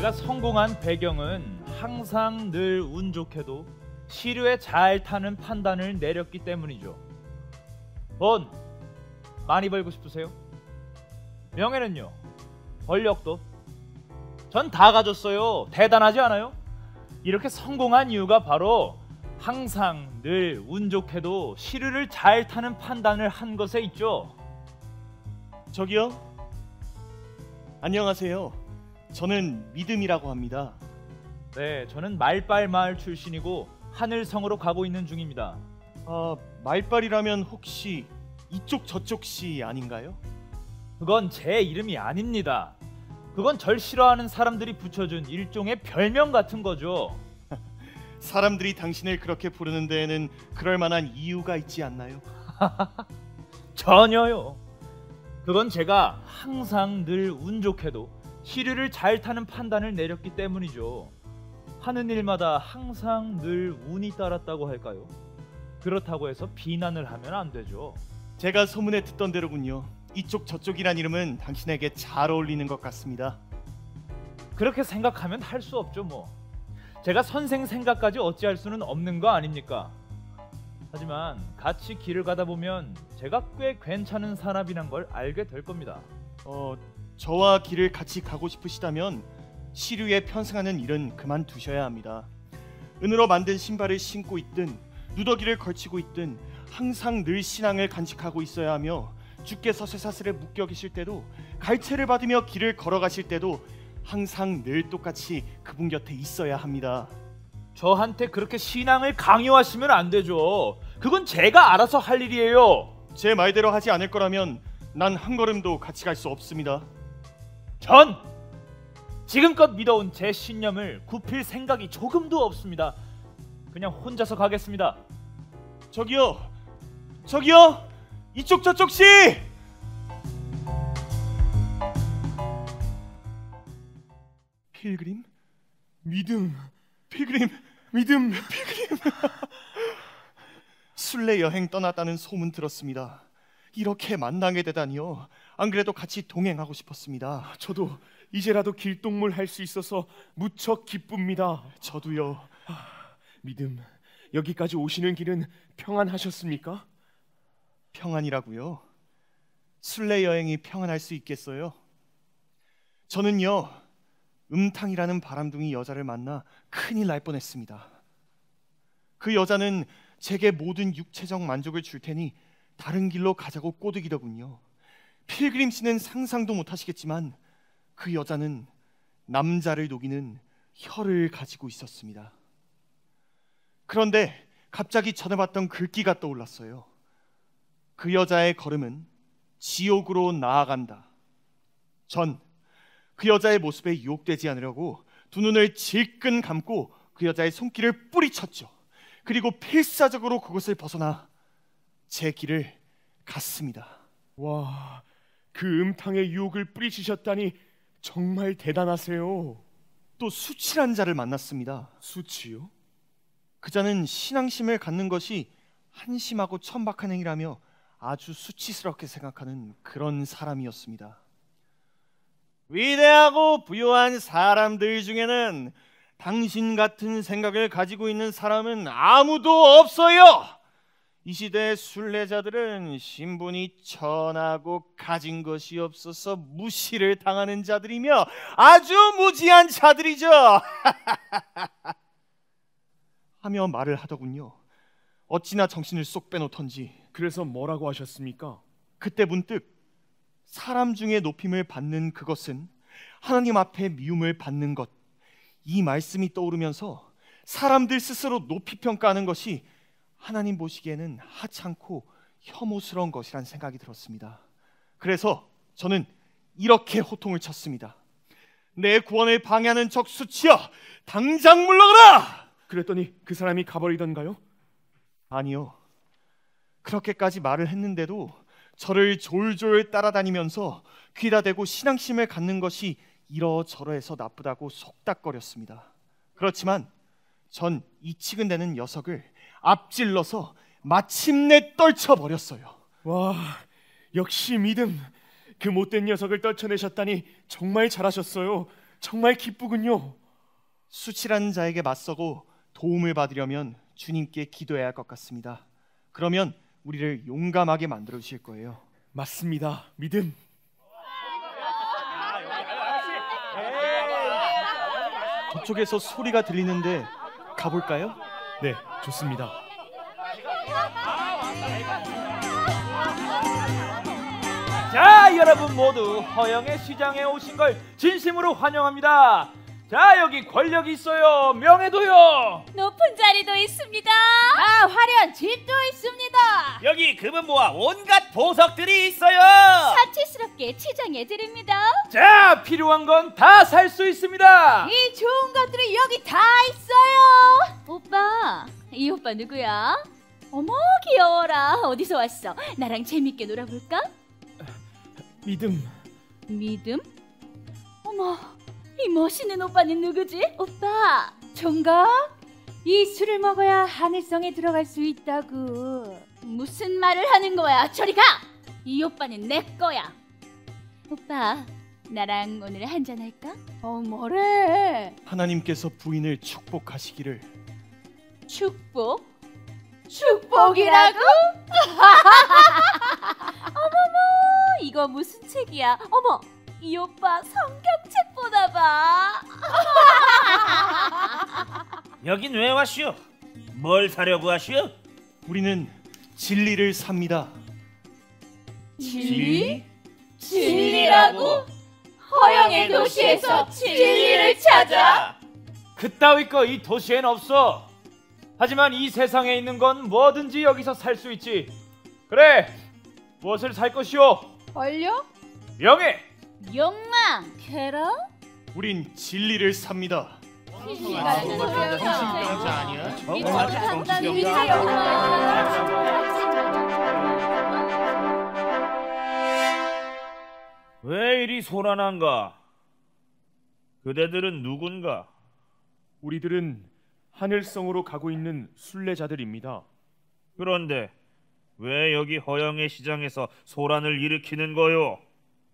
제가 성공한 배경은 항상 늘 운 좋게도 시류에 잘 타는 판단을 내렸기 때문이죠. 돈 많이 벌고 싶으세요? 명예는요? 권력도? 전 다 가졌어요. 대단하지 않아요? 이렇게 성공한 이유가 바로 항상 늘 운 좋게도 시류를 잘 타는 판단을 한 것에 있죠. 저기요. 안녕하세요. 저는 믿음이라고 합니다. 네, 저는 말빨마을 출신이고 하늘성으로 가고 있는 중입니다. 말빨이라면 혹시 이쪽 저쪽 시 아닌가요? 그건 제 이름이 아닙니다. 그건 절 싫어하는 사람들이 붙여준 일종의 별명 같은 거죠. 사람들이 당신을 그렇게 부르는 데에는 그럴 만한 이유가 있지 않나요? 전혀요. 그건 제가 항상 늘 운 좋게도 시류를 잘 타는 판단을 내렸기 때문이죠. 하는 일마다 항상 늘 운이 따랐다고 할까요? 그렇다고 해서 비난을 하면 안 되죠. 제가 소문에 듣던 대로군요. 이쪽 저쪽이란 이름은 당신에게 잘 어울리는 것 같습니다. 그렇게 생각하면 할 수 없죠 뭐. 제가 선생 생각까지 어찌할 수는 없는 거 아닙니까? 하지만 같이 길을 가다 보면 제가 꽤 괜찮은 사람이란 걸 알게 될 겁니다. 저와 길을 같이 가고 싶으시다면 시류에 편승하는 일은 그만두셔야 합니다. 은으로 만든 신발을 신고 있든 누더기를 걸치고 있든 항상 늘 신앙을 간직하고 있어야 하며 주께서 쇠사슬에 묶여 계실 때도 갈채를 받으며 길을 걸어가실 때도 항상 늘 똑같이 그분 곁에 있어야 합니다. 저한테 그렇게 신앙을 강요하시면 안 되죠. 그건 제가 알아서 할 일이에요. 제 말대로 하지 않을 거라면 난 한 걸음도 같이 갈 수 없습니다. 전 지금껏 믿어온 제 신념을 굽힐 생각이 조금도 없습니다. 그냥 혼자서 가겠습니다. 저기요, 이쪽 저쪽 씨! 필그림? 믿음. 필그림. 순례 여행 떠났다는 소문 들었습니다. 이렇게 만나게 되다니요. 안 그래도 같이 동행하고 싶었습니다. 저도 이제라도 길동물 할 수 있어서 무척 기쁩니다. 저도요. 믿음, 여기까지 오시는 길은 평안하셨습니까? 평안이라고요? 순례 여행이 평안할 수 있겠어요? 저는요, 음탕이라는 바람둥이 여자를 만나 큰일 날 뻔했습니다. 그 여자는 제게 모든 육체적 만족을 줄 테니 다른 길로 가자고 꼬드기더군요. 필그림 씨는 상상도 못하시겠지만 그 여자는 남자를 녹이는 혀를 가지고 있었습니다. 그런데 갑자기 전에 봤던 글귀가 떠올랐어요. 그 여자의 걸음은 지옥으로 나아간다. 전 그 여자의 모습에 유혹되지 않으려고 두 눈을 질끈 감고 그 여자의 손길을 뿌리쳤죠. 그리고 필사적으로 그곳을 벗어나 제 길을 갔습니다. 와, 그 음탕의 유혹을 뿌리치셨다니 정말 대단하세요. 또 수치란 자를 만났습니다. 수치요? 그자는 신앙심을 갖는 것이 한심하고 천박한 행위라며 아주 수치스럽게 생각하는 그런 사람이었습니다. 위대하고 부유한 사람들 중에는 당신 같은 생각을 가지고 있는 사람은 아무도 없어요. 이 시대의 순례자들은 신분이 천하고 가진 것이 없어서 무시를 당하는 자들이며 아주 무지한 자들이죠. 하며 말을 하더군요. 어찌나 정신을 쏙 빼놓던지. 그래서 뭐라고 하셨습니까? 그때 문득 사람 중에 높임을 받는 그것은 하나님 앞에 미움을 받는 것, 이 말씀이 떠오르면서 사람들 스스로 높이 평가하는 것이 하나님 보시기에는 하찮고 혐오스러운 것이란 생각이 들었습니다. 그래서 저는 이렇게 호통을 쳤습니다. 내 구원을 방해하는 적 수치여, 당장 물러가라! 그랬더니 그 사람이 가버리던가요? 아니요. 그렇게까지 말을 했는데도 저를 졸졸 따라다니면서 귀다 대고 신앙심을 갖는 것이 이러저러해서 나쁘다고 속닥거렸습니다. 그렇지만 전 이 치근대는 녀석을 앞질러서 마침내 떨쳐버렸어요. 와, 역시 믿음. 그 못된 녀석을 떨쳐내셨다니 정말 잘하셨어요. 정말 기쁘군요. 수치라는 자에게 맞서고 도움을 받으려면 주님께 기도해야 할 것 같습니다. 그러면 우리를 용감하게 만들어 주실 거예요. 맞습니다. 믿음. 저쪽에서 소리가 들리는데 가볼까요? 네, 좋습니다. 자, 여러분 모두 허영의 시장에 오신 걸 진심으로 환영합니다. 자, 여기 권력이 있어요. 명예도요. 높은 자리도 있습니다. 화려한 집도 있습니다. 여기 금은 모아 온갖 보석들이 있어요. 사치스럽게 치장해 드립니다. 자, 필요한 건 다 살 수 있습니다. 이 좋은 것들이 여기 다 있어요. 오빠, 이 오빠 누구야? 어머, 귀여워라. 어디서 왔어? 나랑 재밌게 놀아볼까? 믿음. 믿음? 어머, 이 멋있는 오빠는 누구지? 오빠, 총각? 이 술을 먹어야 하늘성에 들어갈 수 있다고. 무슨 말을 하는 거야? 저리 가! 이 오빠는 내 거야. 오빠, 나랑 오늘 한잔 할까? 뭐래? 하나님께서 부인을 축복하시기를. 축복? 축복이라고? 어머머, 이거 무슨 책이야? 어머, 이 오빠 성경책 보나 봐. 여긴 왜 왔슈? 뭘 사려고 하슈? 우리는 진리를 삽니다. 진리? 진리라고? 허영의 도시에서 진리를 찾아? 그따위 거 이 도시엔 없어. 하지만 이 세상에 있는 건 뭐든지 여기서 살 수 있지. 그래, 무엇을 살 것이오? 권력? 명예. 욕망? 쾌락? 우린 진리를 삽니다. 정신병자 아니야? 왜 이리 소란한가? 그대들은 누군가? 우리들은 하늘성으로 가고 있는 순례자들입니다. 그런데 왜 여기 허영의 시장에서 소란을 일으키는 거요?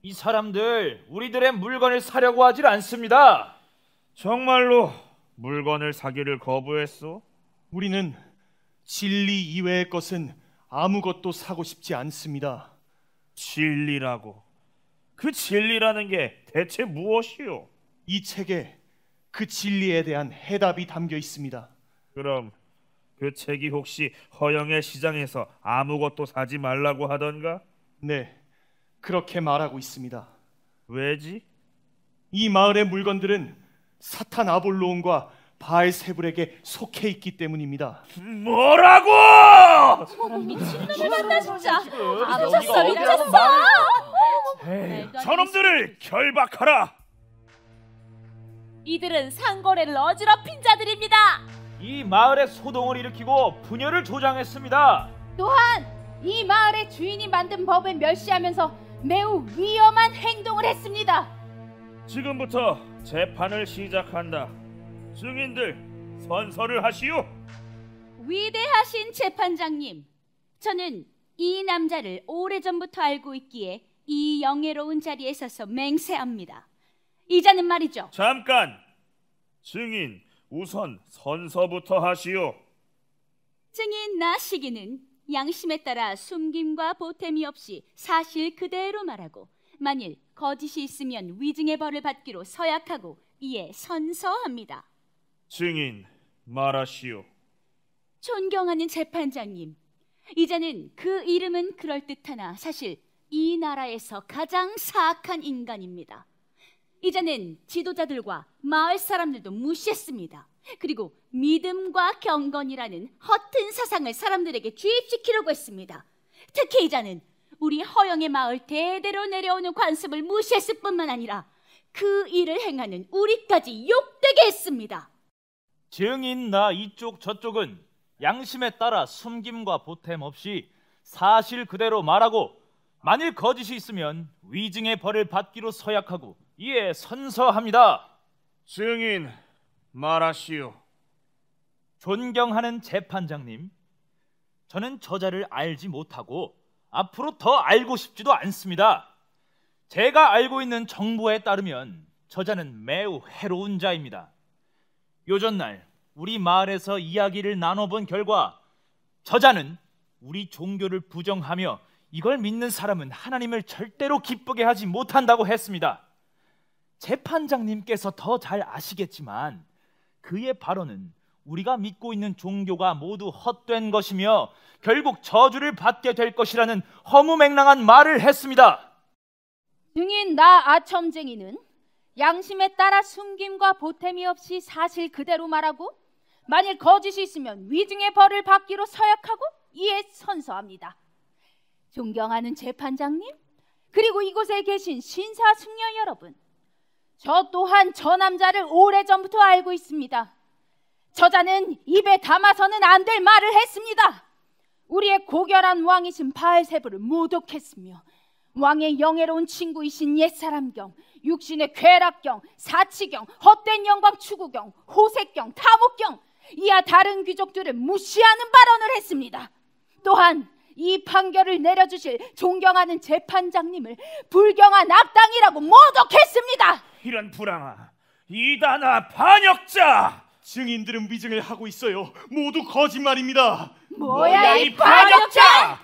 이 사람들 우리들의 물건을 사려고 하질 않습니다. 정말로 물건을 사기를 거부했소? 우리는 진리 이외의 것은 아무것도 사고 싶지 않습니다. 진리라고? 그 진리라는 게 대체 무엇이요? 이 책에 그 진리에 대한 해답이 담겨 있습니다. 그럼 그 책이 혹시 허영의 시장에서 아무것도 사지 말라고 하던가? 네, 그렇게 말하고 있습니다. 왜지? 이 마을의 물건들은 사탄 아볼로온과 바알세불에게 속해 있기 때문입니다. 뭐라고? 저런 미친놈을 만나 진짜. 여기가 미쳤어, 어디라고 미쳤어. 저놈들을 결박하라. 이들은 상거래를 어지럽힌 자들입니다. 이 마을에 소동을 일으키고 분열을 조장했습니다. 또한 이 마을의 주인이 만든 법을 멸시하면서 매우 위험한 행동을 했습니다. 지금부터 재판을 시작한다. 증인들 선서를 하시오. 위대하신 재판장님, 저는 이 남자를 오래전부터 알고 있기에 이 영예로운 자리에 서서 맹세합니다. 이자는 말이죠. 잠깐. 증인 우선 선서부터 하시오. 증인 나시기는 양심에 따라 숨김과 보탬이 없이 사실 그대로 말하고 만일 거짓이 있으면 위증의 벌을 받기로 서약하고 이에 선서합니다. 증인 말하시오. 존경하는 재판장님, 이자는 그 이름은 그럴듯하나 사실 이 나라에서 가장 사악한 인간입니다. 이자는 지도자들과 마을 사람들도 무시했습니다. 그리고 믿음과 경건이라는 허튼 사상을 사람들에게 주입시키려고 했습니다. 특히 이자는 우리 허영의 마을 대대로 내려오는 관습을 무시했을 뿐만 아니라 그 일을 행하는 우리까지 욕되게 했습니다. 증인 나 이쪽 저쪽은 양심에 따라 숨김과 보탬 없이 사실 그대로 말하고 만일 거짓이 있으면 위증의 벌을 받기로 서약하고 이에 선서합니다. 증인 말하시오. 존경하는 재판장님, 저는 저자를 알지 못하고 앞으로 더 알고 싶지도 않습니다. 제가 알고 있는 정보에 따르면 저자는 매우 해로운 자입니다. 요전날 우리 마을에서 이야기를 나눠본 결과 저자는 우리 종교를 부정하며 이걸 믿는 사람은 하나님을 절대로 기쁘게 하지 못한다고 했습니다. 재판장님께서 더 잘 아시겠지만 그의 발언은 우리가 믿고 있는 종교가 모두 헛된 것이며 결국 저주를 받게 될 것이라는 허무맹랑한 말을 했습니다. 증인 나 아첨쟁이는 양심에 따라 숨김과 보탬이 없이 사실 그대로 말하고 만일 거짓이 있으면 위증의 벌을 받기로 서약하고 이에 선서합니다. 존경하는 재판장님, 그리고 이곳에 계신 신사숙녀 여러분, 저 또한 저 남자를 오래전부터 알고 있습니다. 저자는 입에 담아서는 안 될 말을 했습니다. 우리의 고결한 왕이신 바알세부를 모독했으며 왕의 영예로운 친구이신 옛사람경, 육신의 쾌락경, 사치경, 헛된 영광 추구경, 호색경, 탐욕경, 이와 다른 귀족들을 무시하는 발언을 했습니다. 또한 이 판결을 내려주실 존경하는 재판장님을 불경한 악당이라고 모독했습니다. 이런 불황아, 이단아, 반역자! 증인들은 위증을 하고 있어요. 모두 거짓말입니다. 뭐야 이 반역자!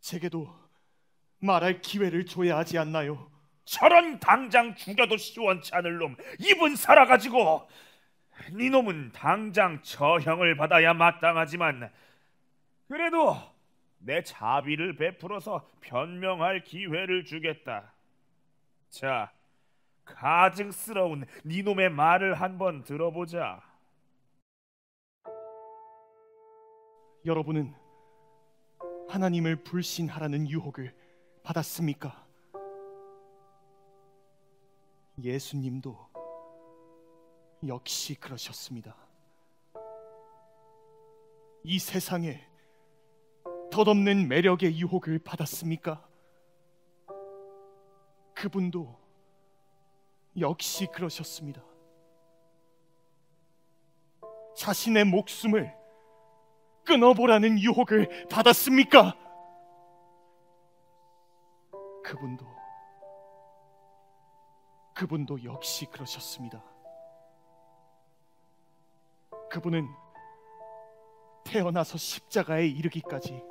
제게도 말할 기회를 줘야 하지 않나요? 저런 당장 죽여도 시원치 않을 놈 입은 살아가지고 네 놈은 당장 처형을 받아야 마땅하지만 그래도 내 자비를 베풀어서 변명할 기회를 주겠다. 자, 가증스러운 네 놈의 말을 한번 들어보자. 여러분은 하나님을 불신하라는 유혹을 받았습니까? 예수님도 역시 그러셨습니다. 이 세상에 덧없는 매력의 유혹을 받았습니까? 그분도 역시 그러셨습니다. 자신의 목숨을 끊어보라는 유혹을 받았습니까? 그분도 역시 그러셨습니다. 그분은 태어나서 십자가에 이르기까지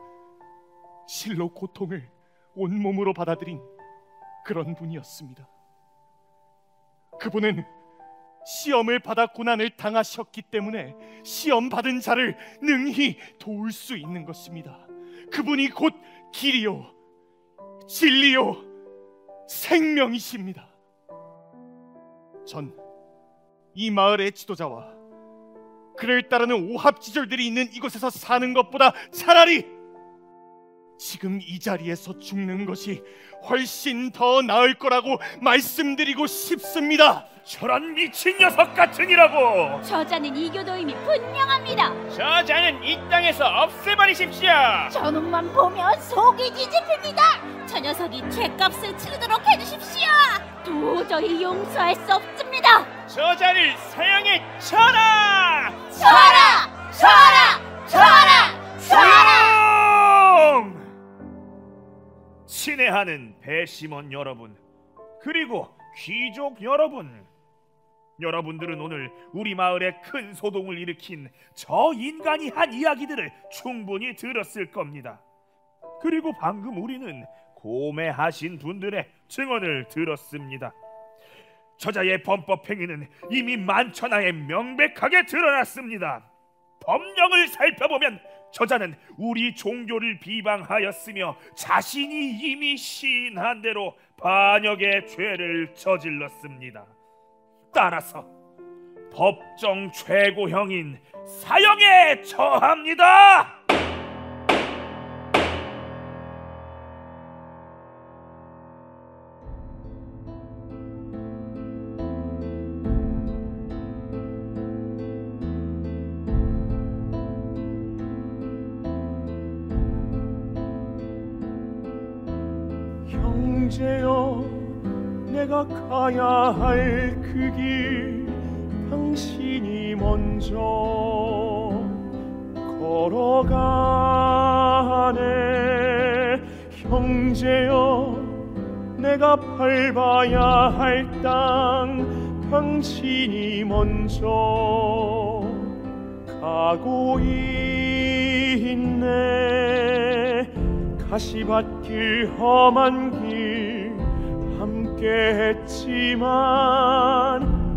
실로 고통을 온몸으로 받아들인 그런 분이었습니다. 그분은 시험을 받아 고난을 당하셨기 때문에 시험 받은 자를 능히 도울 수 있는 것입니다. 그분이 곧 길이요 진리요 생명이십니다. 전 이 마을의 지도자와 그를 따르는 오합지졸들이 있는 이곳에서 사는 것보다 차라리 지금 이 자리에서 죽는 것이 훨씬 더 나을 거라고 말씀드리고 싶습니다. 저런 미친 녀석 같으니라고. 저자는 이교도임이 분명합니다. 저자는 이 땅에서 없애버리십시오. 저놈만 보면 속이 뒤집힙니다. 저 녀석이 죗값을 치르도록 해주십시오. 도저히 용서할 수 없습니다. 저자를 사형에 쳐라! 쳐라! 쳐라! 쳐라! 쳐라! 조용! 친애하는 배심원 여러분, 그리고 귀족 여러분, 여러분들은 오늘 우리 마을에 큰 소동을 일으킨 저 인간이 한 이야기들을 충분히 들었을 겁니다. 그리고 방금 우리는 고매하신 분들의 증언을 들었습니다. 저자의 범법 행위는 이미 만천하에 명백하게 드러났습니다. 법령을 살펴보면 저자는 우리 종교를 비방하였으며 자신이 이미 시인한 대로 반역의 죄를 저질렀습니다. 따라서 법정 최고형인 사형에 처합니다. 형제여, 내가 가야 할 그 길 당신이 먼저 걸어가네. 형제여, 내가 밟아야 할 땅 당신이 먼저 가고 있네. 가시밭길 험한 길 함께 했지만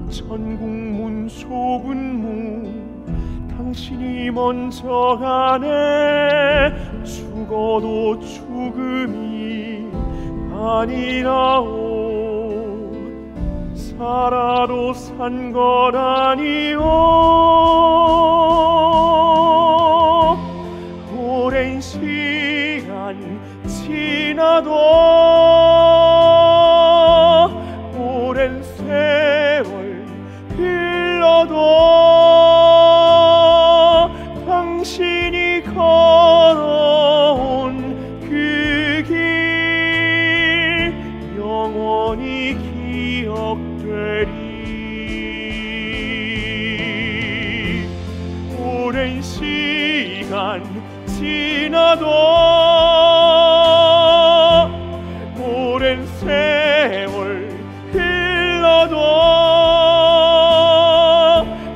천국문 좁은 문 당신이 먼저 가네. 죽어도 죽음이 아니라오, 살아도 산 건 아니오. 오랜 시간 지나도 오랜 세월 흘러도 당신이 걸어온 그 길 영원히 기억되리. 오랜 시간 지나도 오랜 세월 흘러도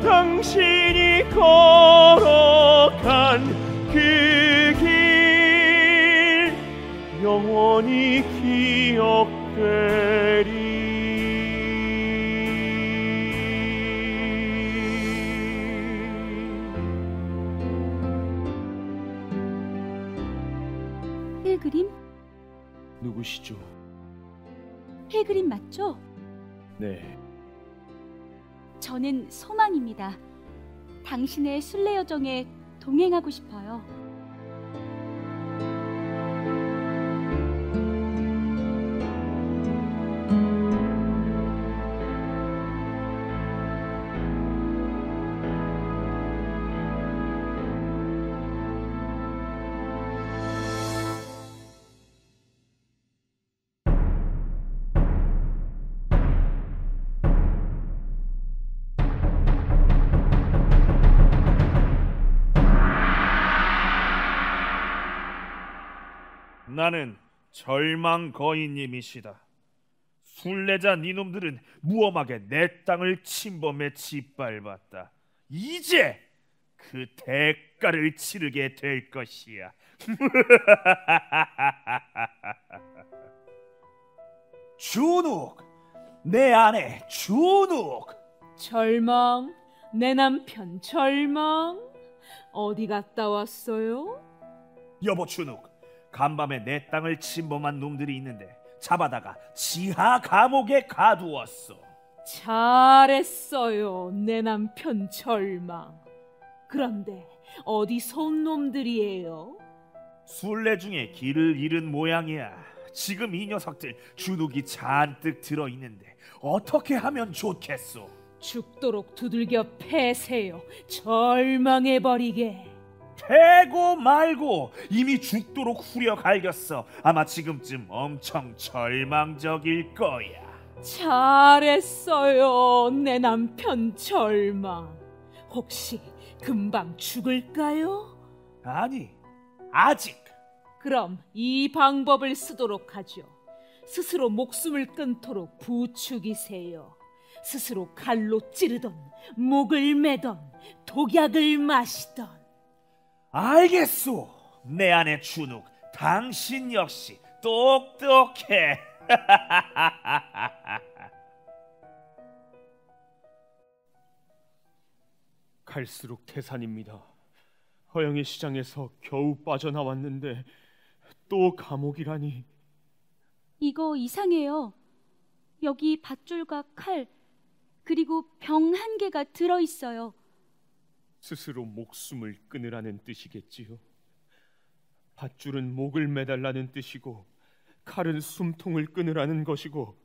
당신이 걸어간 그 길 영원히 기억되리. 필그림? 누구시죠? 필그림 맞죠? 네, 저는 소망입니다. 당신의 순례 여정에 동행하고 싶어요. 나는 절망거인님이시다. 순례자 니놈들은 무엄하게 내 땅을 침범해 짓밟았다. 이제 그 대가를 치르게 될 것이야. 준욱, 내 아내 준욱. 절망, 내 남편 절망. 어디 갔다 왔어요? 여보 준욱, 간밤에 내 땅을 침범한 놈들이 있는데 잡아다가 지하 감옥에 가두었어. 잘했어요, 내 남편 절망. 그런데 어디서 온 놈들이에요? 순례 중에 길을 잃은 모양이야. 지금 이 녀석들 주눅이 잔뜩 들어있는데 어떻게 하면 좋겠소? 죽도록 두들겨 패세요. 절망해버리게. 패고 말고 이미 죽도록 후려 갈겼어. 아마 지금쯤 엄청 절망적일 거야. 잘했어요, 내 남편 절망. 혹시 금방 죽을까요? 아니, 아직. 그럼 이 방법을 쓰도록 하죠. 스스로 목숨을 끊도록 부추기세요. 스스로 칼로 찌르던, 목을 매던, 독약을 마시던. 알겠소. 내 아내 준욱, 당신 역시 똑똑해. 갈수록 태산입니다. 허영의 시장에서 겨우 빠져나왔는데 또 감옥이라니. 이거 이상해요. 여기 밧줄과 칼, 그리고 병 한 개가 들어있어요. 스스로 목숨을 끊으라는 뜻이겠지요. 밧줄은 목을 매달라는 뜻이고 칼은 숨통을 끊으라는 것이고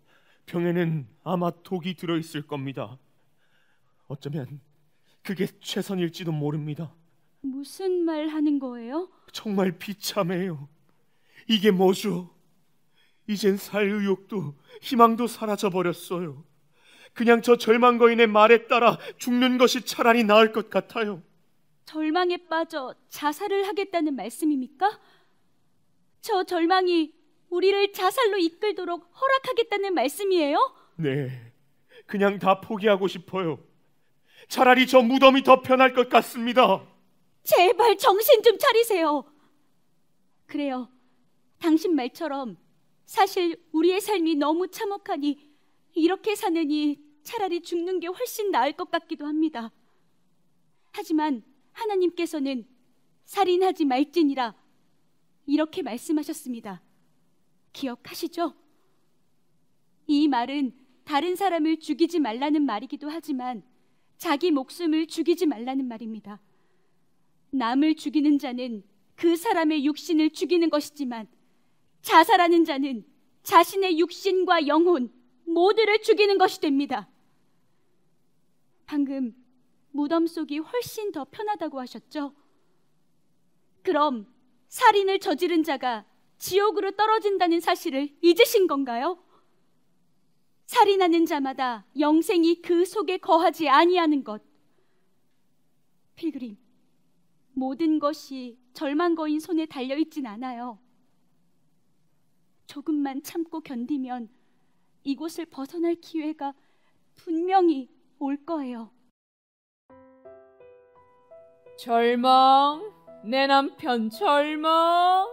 병에는 아마 독이 들어있을 겁니다. 어쩌면 그게 최선일지도 모릅니다. 무슨 말 하는 거예요? 정말 비참해요. 이게 뭐죠? 이젠 살 의욕도 희망도 사라져버렸어요. 그냥 저 절망거인의 말에 따라 죽는 것이 차라리 나을 것 같아요. 절망에 빠져 자살을 하겠다는 말씀입니까? 저 절망이 우리를 자살로 이끌도록 허락하겠다는 말씀이에요? 네, 그냥 다 포기하고 싶어요. 차라리 저 무덤이 더 편할 것 같습니다. 제발 정신 좀 차리세요. 그래요. 당신 말처럼 사실 우리의 삶이 너무 참혹하니 이렇게 사느니 차라리 죽는 게 훨씬 나을 것 같기도 합니다. 하지만 하나님께서는 살인하지 말지니라 이렇게 말씀하셨습니다. 기억하시죠? 이 말은 다른 사람을 죽이지 말라는 말이기도 하지만 자기 목숨을 죽이지 말라는 말입니다. 남을 죽이는 자는 그 사람의 육신을 죽이는 것이지만 자살하는 자는 자신의 육신과 영혼 모두를 죽이는 것이 됩니다. 방금 무덤 속이 훨씬 더 편하다고 하셨죠? 그럼 살인을 저지른 자가 지옥으로 떨어진다는 사실을 잊으신 건가요? 살인하는 자마다 영생이 그 속에 거하지 아니하는 것. 필그림, 모든 것이 절망거인 손에 달려있진 않아요. 조금만 참고 견디면 이곳을 벗어날 기회가 분명히 올 거예요. 절망, 내 남편 절망.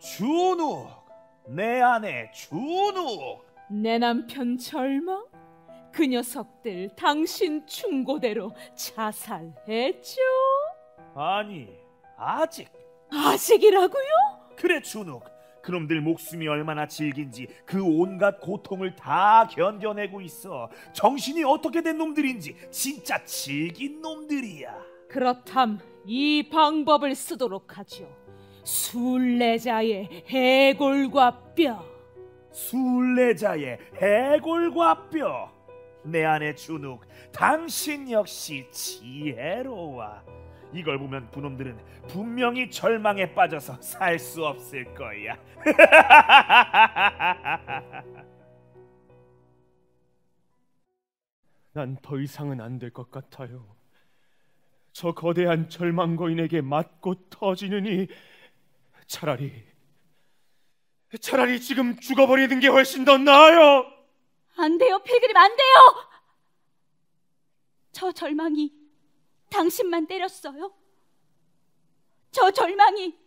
준욱, 내 아내 준욱. 내 남편 절망? 그 녀석들 당신 충고대로 자살했죠? 아니, 아직이라고요? 그래 준욱. 그놈들 목숨이 얼마나 질긴지 그 온갖 고통을 다 견뎌내고 있어. 정신이 어떻게 된 놈들인지 진짜 질긴 놈들이야. 그렇담 이 방법을 쓰도록 하죠. 순례자의 해골과 뼈. 순례자의 해골과 뼈. 내 아내 준욱, 당신 역시 지혜로워. 이걸 보면 그놈들은 분명히 절망에 빠져서 살 수 없을 거야. 난 더 이상은 안 될 것 같아요. 저 거대한 절망거인에게 맞고 터지느니 차라리 지금 죽어버리는 게 훨씬 더 나아요. 안 돼요, 필그림, 안 돼요! 저 절망이 당신만 때렸어요? 저 절망이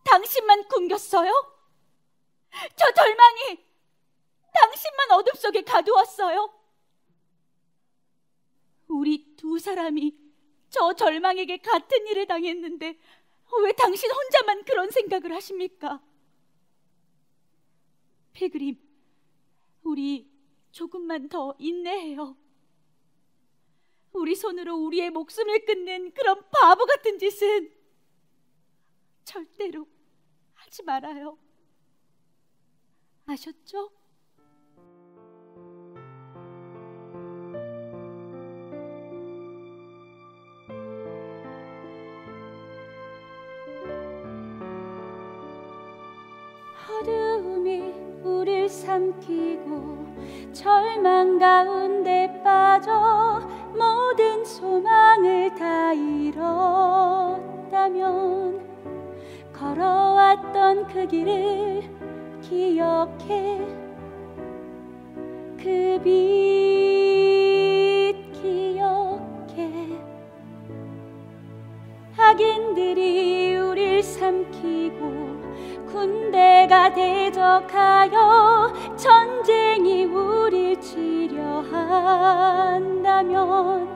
당신만 굶겼어요? 저 절망이 당신만 어둠 속에 가두었어요? 우리 두 사람이 저 절망에게 같은 일을 당했는데 왜 당신 혼자만 그런 생각을 하십니까? 필그림, 우리 조금만 더 인내해요. 우리 손으로 우리의 목숨을 끊는 그런 바보 같은 짓은 절대로 하지 말아요. 아셨죠? 어둠이 우릴 삼키고 절망 가운데 빠져 모든 소망을 다 잃었다면 걸어왔던 그 길을 기억해. 그 빛 기억해. 악인들이 우릴 삼키고 군대가 대적하여 전쟁이 우릴 치려 한다면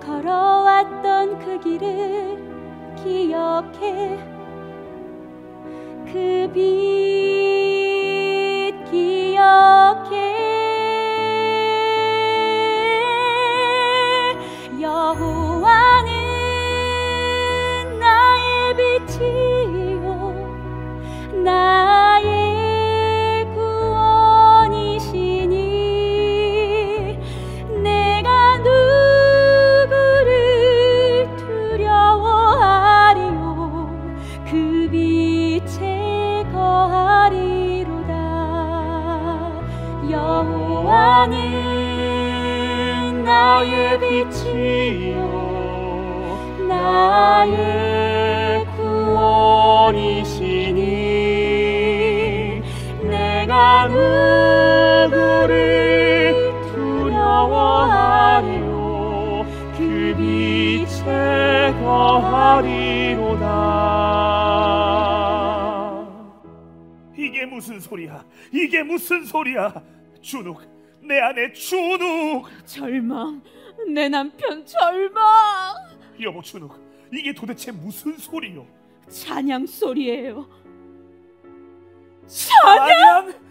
걸어왔던 그 길을 기억해. 그 빛 기억해. 여호와는 나의 빛이요 나의 구원이시니 내가 누구를 두려워하리요. 그 빛에 거하리로다. 여호와는 나의 빛이요 나의 구원이시니 세상은 우리 두려워하리요 그 빛에 거하리로다. 이게 무슨 소리야? 이게 무슨 소리야? 준욱, 내 아내 준욱. 절망, 내 남편 절망. 여보 준욱, 이게 도대체 무슨 소리요? 찬양 소리예요. 찬양?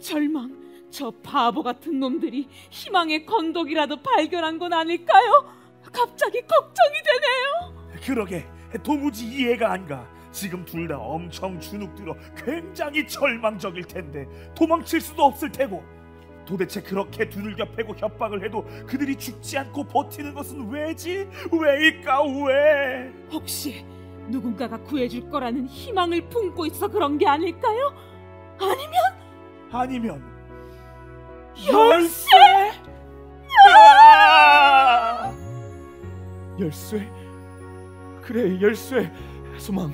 절망, 저 바보 같은 놈들이 희망의 건덕이라도 발견한 건 아닐까요? 갑자기 걱정이 되네요. 그러게, 도무지 이해가 안 가. 지금 둘 다 엄청 주눅들어 굉장히 절망적일 텐데 도망칠 수도 없을 테고, 도대체 그렇게 두들겨 패고 협박을 해도 그들이 죽지 않고 버티는 것은 왜지? 왜일까? 왜? 혹시 누군가가 구해줄 거라는 희망을 품고 있어 그런 게 아닐까요? 아니면 열쇠? 아! 열쇠? 그래, 열쇠. 소망,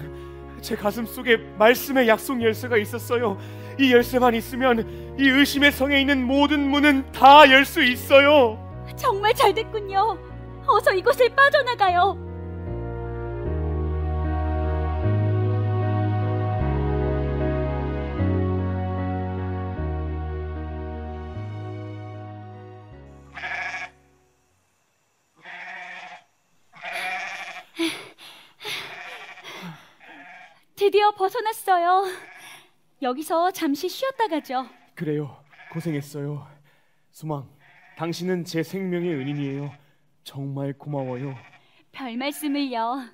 제 가슴 속에 말씀의 약속 열쇠가 있었어요. 이 열쇠만 있으면 이 의심의 성에 있는 모든 문은 다 열 수 있어요. 정말 잘 됐군요. 어서 이곳을 빠져나가요. 드디어 벗어났어요. 여기서 잠시 쉬었다 가죠. 그래요, 고생했어요. 소망, 당신은 제 생명의 은인이에요. 정말 고마워요. 별 말씀을요.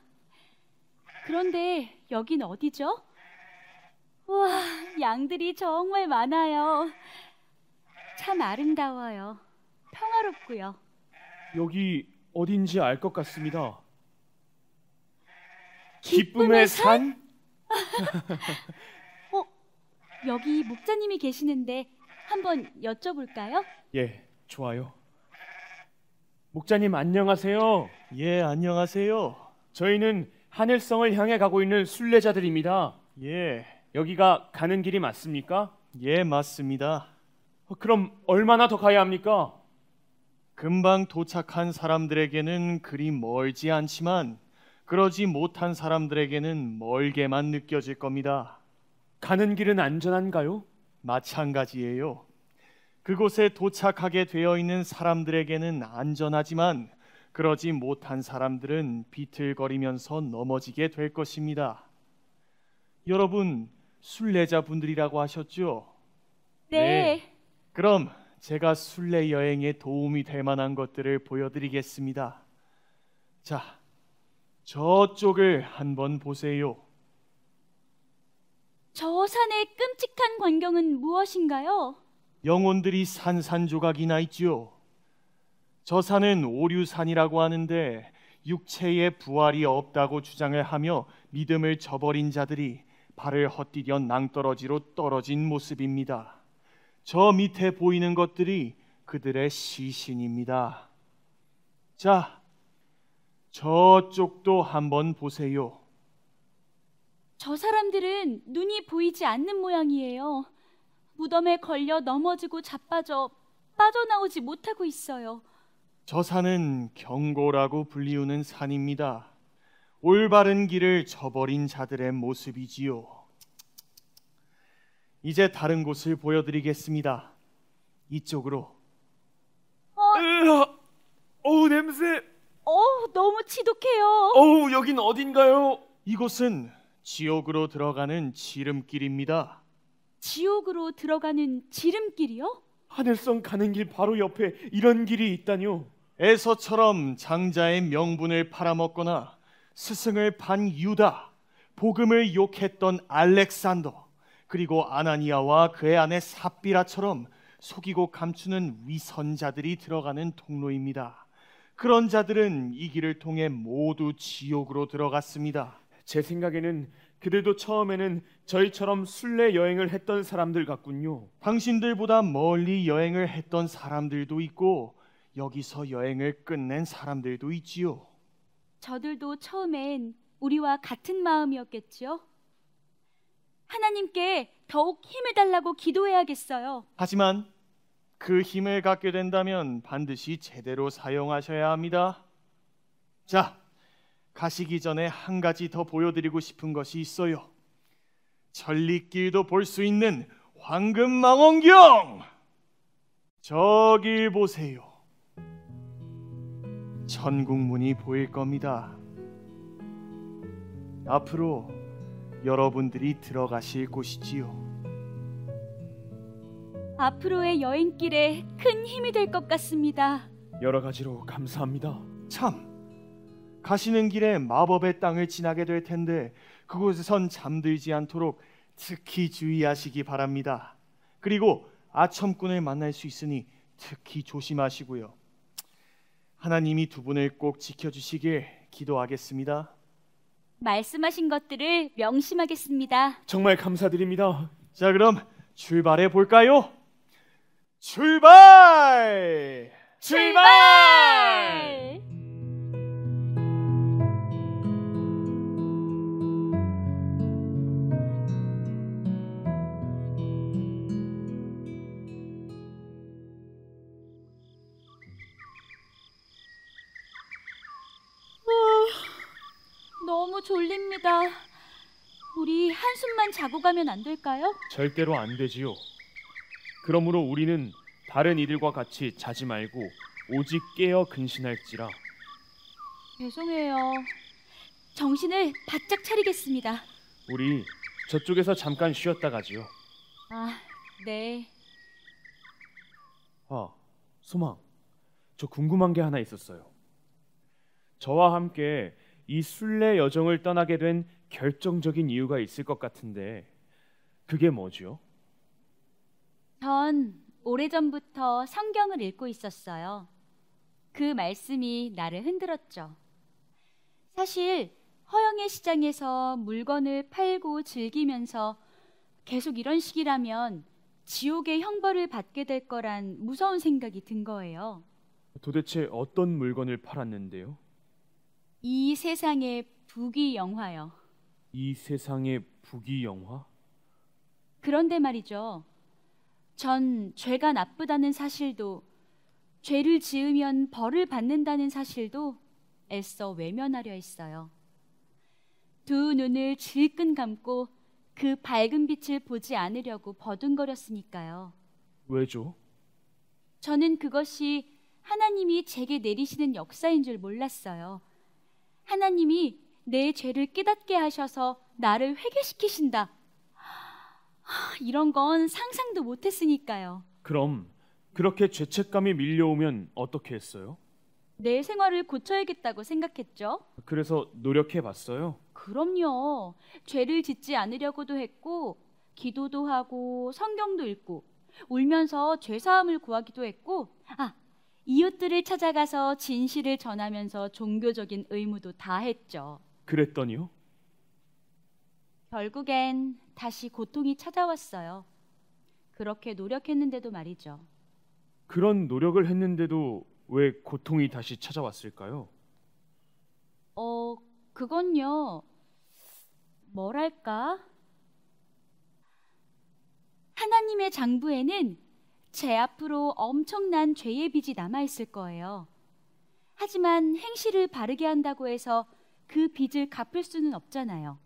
그런데 여긴 어디죠? 우와, 양들이 정말 많아요. 참 아름다워요. 평화롭고요. 여기 어딘지 알 것 같습니다. 기쁨의 산? 여기 목자님이 계시는데 한번 여쭤볼까요? 예, 좋아요. 목자님 안녕하세요. 예, 안녕하세요. 저희는 하늘성을 향해 가고 있는 순례자들입니다. 예, 여기가 가는 길이 맞습니까? 예, 맞습니다. 그럼 얼마나 더 가야 합니까? 금방 도착한 사람들에게는 그리 멀지 않지만 그러지 못한 사람들에게는 멀게만 느껴질 겁니다. 가는 길은 안전한가요? 마찬가지예요. 그곳에 도착하게 되어 있는 사람들에게는 안전하지만 그러지 못한 사람들은 비틀거리면서 넘어지게 될 것입니다. 여러분, 순례자분들이라고 하셨죠? 네. 그럼 제가 순례 여행에 도움이 될 만한 것들을 보여드리겠습니다. 자, 저쪽을 한번 보세요. 저 산의 끔찍한 광경은 무엇인가요? 영혼들이 산산조각이 나 있지요. 저 산은 오류산이라고 하는데 육체의 부활이 없다고 주장을 하며 믿음을 저버린 자들이 발을 헛디뎌 낭떠러지로 떨어진 모습입니다. 저 밑에 보이는 것들이 그들의 시신입니다. 자, 저쪽도 한번 보세요. 저 사람들은 눈이 보이지 않는 모양이에요. 무덤에 걸려 넘어지고 자빠져 빠져나오지 못하고 있어요. 저 산은 경고라고 불리우는 산입니다. 올바른 길을 저버린 자들의 모습이지요. 이제 다른 곳을 보여드리겠습니다. 이쪽으로. 어우, 냄새. 너무 지독해요. 어우, 여긴 어딘가요? 이곳은 지옥으로 들어가는 지름길입니다. 지옥으로 들어가는 지름길이요? 하늘성 가는 길 바로 옆에 이런 길이 있다뇨. 에서처럼 장자의 명분을 팔아먹거나 스승을 판 유다, 복음을 욕했던 알렉산더, 그리고 아나니아와 그의 아내 삽비라처럼 속이고 감추는 위선자들이 들어가는 통로입니다. 그런 자들은 이 길을 통해 모두 지옥으로 들어갔습니다. 제 생각에는 그들도 처음에는 저희처럼 순례 여행을 했던 사람들 같군요. 당신들보다 멀리 여행을 했던 사람들도 있고 여기서 여행을 끝낸 사람들도 있지요. 저들도 처음엔 우리와 같은 마음이었겠죠. 하나님께 더욱 힘을 달라고 기도해야겠어요. 하지만 그 힘을 갖게 된다면 반드시 제대로 사용하셔야 합니다. 자, 가시기 전에 한 가지 더 보여드리고 싶은 것이 있어요. 천리길도 볼 수 있는 황금망원경! 저길 보세요. 천국문이 보일 겁니다. 앞으로 여러분들이 들어가실 곳이지요. 앞으로의 여행길에 큰 힘이 될 것 같습니다. 여러 가지로 감사합니다. 참, 가시는 길에 마법의 땅을 지나게 될 텐데 그곳에선 잠들지 않도록 특히 주의하시기 바랍니다. 그리고 아첨꾼을 만날 수 있으니 특히 조심하시고요. 하나님이 두 분을 꼭 지켜주시길 기도하겠습니다. 말씀하신 것들을 명심하겠습니다. 정말 감사드립니다. 자, 그럼 출발해 볼까요? 출발! 출발! 너무 졸립니다. 우리 한숨만 자고 가면 안 될까요? 절대로 안 되지요. 그러므로 우리는 다른 이들과 같이 자지 말고 오직 깨어 근신할지라. 죄송해요. 정신을 바짝 차리겠습니다. 우리 저쪽에서 잠깐 쉬었다 가지요. 아, 네. 소망. 저 궁금한 게 하나 있었어요. 저와 함께 이 순례 여정을 떠나게 된 결정적인 이유가 있을 것 같은데 그게 뭐죠? 전 오래전부터 성경을 읽고 있었어요. 그 말씀이 나를 흔들었죠. 사실 허영의 시장에서 물건을 팔고 즐기면서 계속 이런 식이라면 지옥의 형벌을 받게 될 거란 무서운 생각이 든 거예요. 도대체 어떤 물건을 팔았는데요? 이 세상의 부귀영화요. 이 세상의 부귀영화? 그런데 말이죠. 전 죄가 나쁘다는 사실도, 죄를 지으면 벌을 받는다는 사실도 애써 외면하려 했어요. 두 눈을 질끈 감고 그 밝은 빛을 보지 않으려고 버둥거렸으니까요. 왜죠? 저는 그것이 하나님이 제게 내리시는 역사인 줄 몰랐어요. 하나님이 내 죄를 깨닫게 하셔서 나를 회개시키신다. 이런 건 상상도 못했으니까요. 그럼 그렇게 죄책감이 밀려오면 어떻게 했어요? 내 생활을 고쳐야겠다고 생각했죠. 그래서 노력해 봤어요? 그럼요. 죄를 짓지 않으려고도 했고, 기도도 하고, 성경도 읽고, 울면서 죄사함을 구하기도 했고, 이웃들을 찾아가서 진실을 전하면서 종교적인 의무도 다 했죠. 그랬더니요? 결국엔 다시 고통이 찾아왔어요. 그렇게 노력했는데도 말이죠. 그런 노력을 했는데도 왜 고통이 다시 찾아왔을까요? 그건요. 뭐랄까? 하나님의 장부에는 제 앞으로 엄청난 죄의 빚이 남아있을 거예요. 하지만 행실을 바르게 한다고 해서 그 빚을 갚을 수는 없잖아요.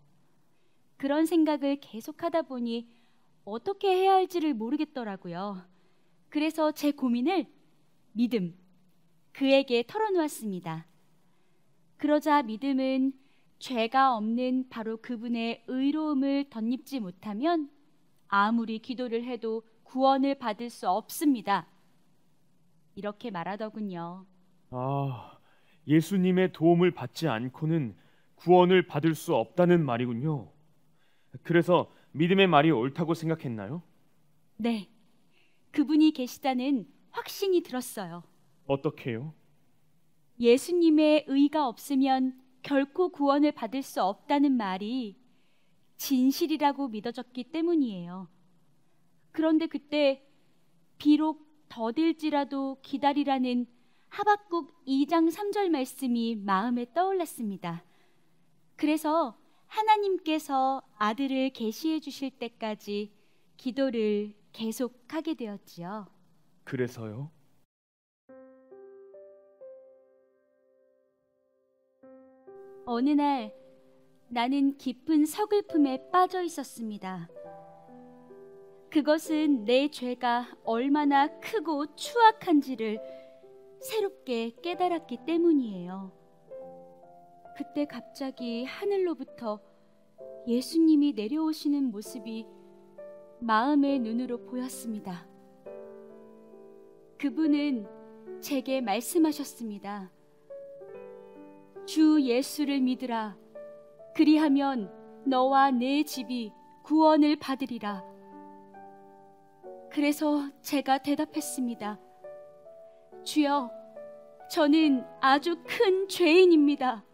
그런 생각을 계속하다 보니 어떻게 해야 할지를 모르겠더라고요. 그래서 제 고민을 믿음, 그에게 털어놓았습니다. 그러자 믿음은 죄가 없는 바로 그분의 의로움을 덧입지 못하면 아무리 기도를 해도 구원을 받을 수 없습니다. 이렇게 말하더군요. 예수님의 도움을 받지 않고는 구원을 받을 수 없다는 말이군요. 그래서 믿음의 말이 옳다고 생각했나요? 네, 그분이 계시다는 확신이 들었어요. 어떻게요? 예수님의 의가 없으면 결코 구원을 받을 수 없다는 말이 진실이라고 믿어졌기 때문이에요. 그런데 그때 비록 더딜지라도 기다리라는 하박국 2장 3절 말씀이 마음에 떠올랐습니다. 그래서 하나님께서 아들을 계시해 주실 때까지 기도를 계속하게 되었지요. 그래서요? 어느 날 나는 깊은 서글픔에 빠져 있었습니다. 그것은 내 죄가 얼마나 크고 추악한지를 새롭게 깨달았기 때문이에요. 그때 갑자기 하늘로부터 예수님이 내려오시는 모습이 마음의 눈으로 보였습니다. 그분은 제게 말씀하셨습니다. 주 예수를 믿으라. 그리하면 너와 내 집이 구원을 받으리라. 그래서 제가 대답했습니다. 주여, 저는 아주 큰 죄인입니다.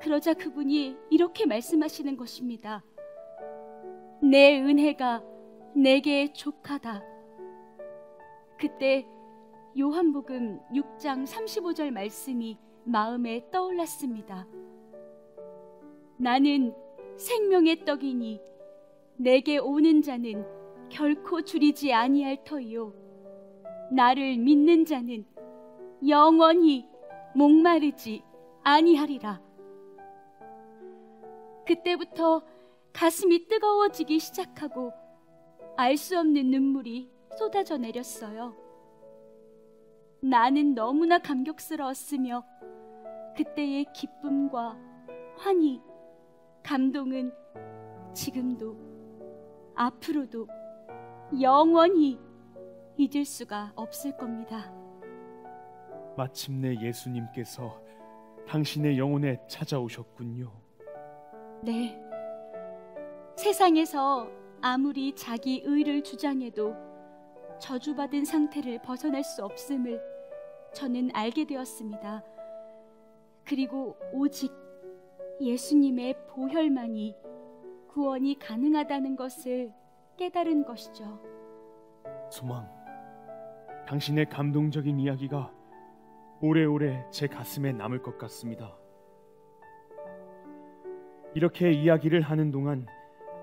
그러자 그분이 이렇게 말씀하시는 것입니다. 내 은혜가 내게 족하다. 그때 요한복음 6장 35절 말씀이 마음에 떠올랐습니다. 나는 생명의 떡이니 내게 오는 자는 결코 줄이지 아니할 터이요 나를 믿는 자는 영원히 목마르지 아니하리라. 그때부터 가슴이 뜨거워지기 시작하고 알 수 없는 눈물이 쏟아져 내렸어요. 나는 너무나 감격스러웠으며 그때의 기쁨과 환희, 감동은 지금도 앞으로도 영원히 잊을 수가 없을 겁니다. 마침내 예수님께서 당신의 영혼에 찾아오셨군요. 네. 세상에서 아무리 자기 의를 주장해도 저주받은 상태를 벗어날 수 없음을 저는 알게 되었습니다. 그리고 오직 예수님의 보혈만이 구원이 가능하다는 것을 깨달은 것이죠. 소망, 당신의 감동적인 이야기가 오래오래 제 가슴에 남을 것 같습니다. 이렇게 이야기를 하는 동안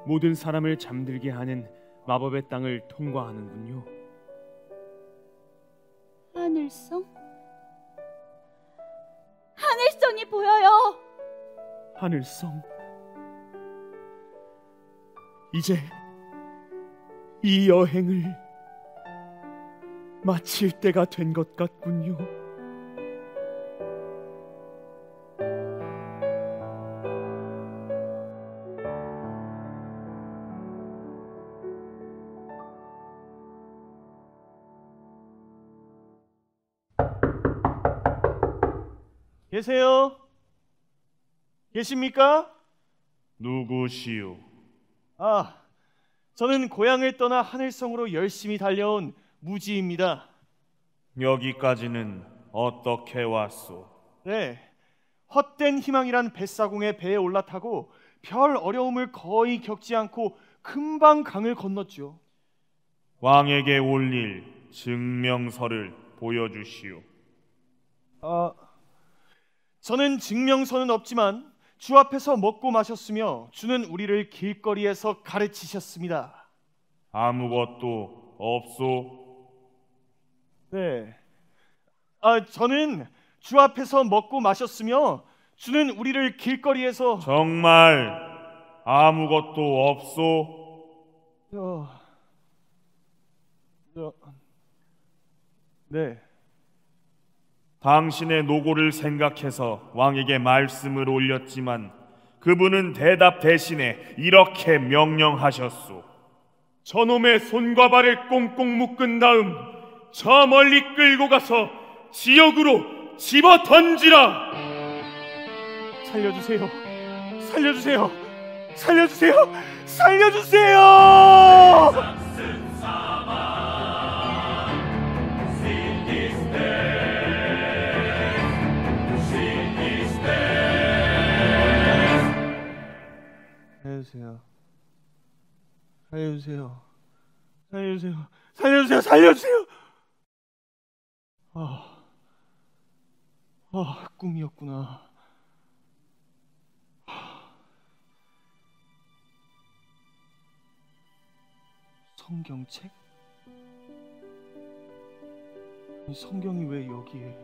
모든 사람을 잠들게 하는 마법의 땅을 통과하는군요. 하늘성? 하늘성이 보여요. 하늘성. 이제 이 여행을 마칠 때가 된 것 같군요. 계세요? 계십니까? 누구시오? 저는 고향을 떠나 하늘성으로 열심히 달려온 무지입니다. 여기까지는 어떻게 왔소? 네, 헛된 희망이란 뱃사공의 배에 올라타고 별 어려움을 거의 겪지 않고 금방 강을 건넜죠. 왕에게 올릴 증명서를 보여주시오. 저는 증명서는 없지만 주 앞에서 먹고 마셨으며 주는 우리를 길거리에서 가르치셨습니다. 아무것도 없소? 네, 저는 주 앞에서 먹고 마셨으며 주는 우리를 길거리에서 정말 아무것도 없소? 네. 당신의 노고를 생각해서 왕에게 말씀을 올렸지만 그분은 대답 대신에 이렇게 명령하셨소. 저놈의 손과 발을 꽁꽁 묶은 다음 저 멀리 끌고 가서 지역으로 집어 던지라. 살려주세요. 살려주세요. 살려주세요. 살려주세요. 살려주세요. 살려주세요. 살려주세요. 살려주세요. 살려주세요. 꿈이었구나. 성경책? 성경이 왜 여기에?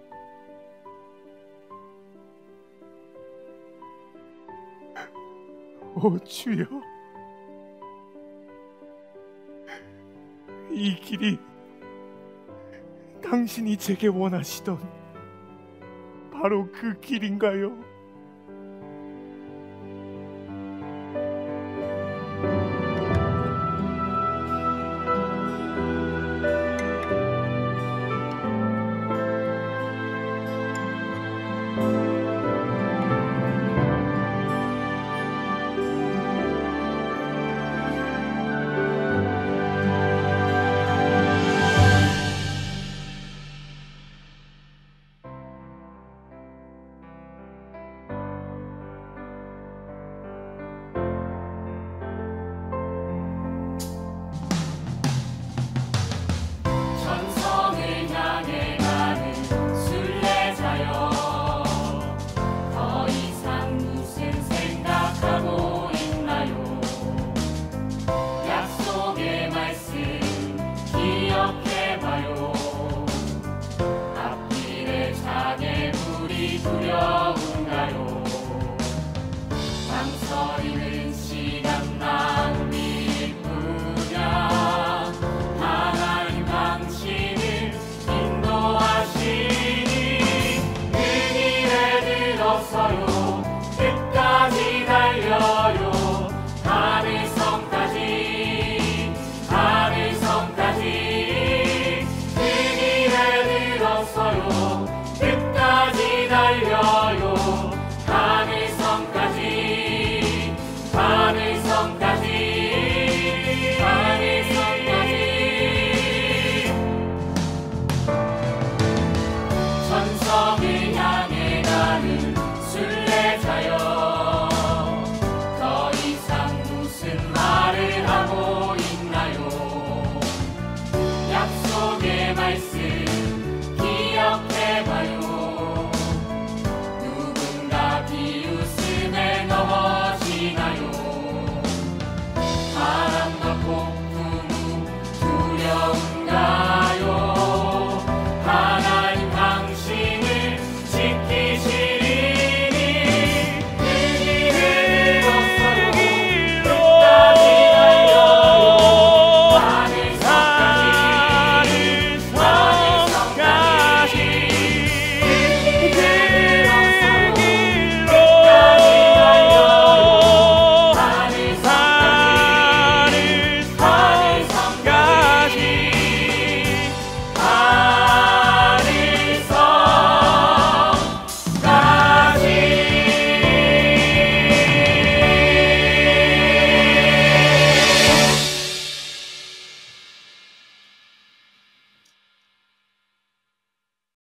오 주여, 이 길이 당신이 제게 원하시던 바로 그 길인가요?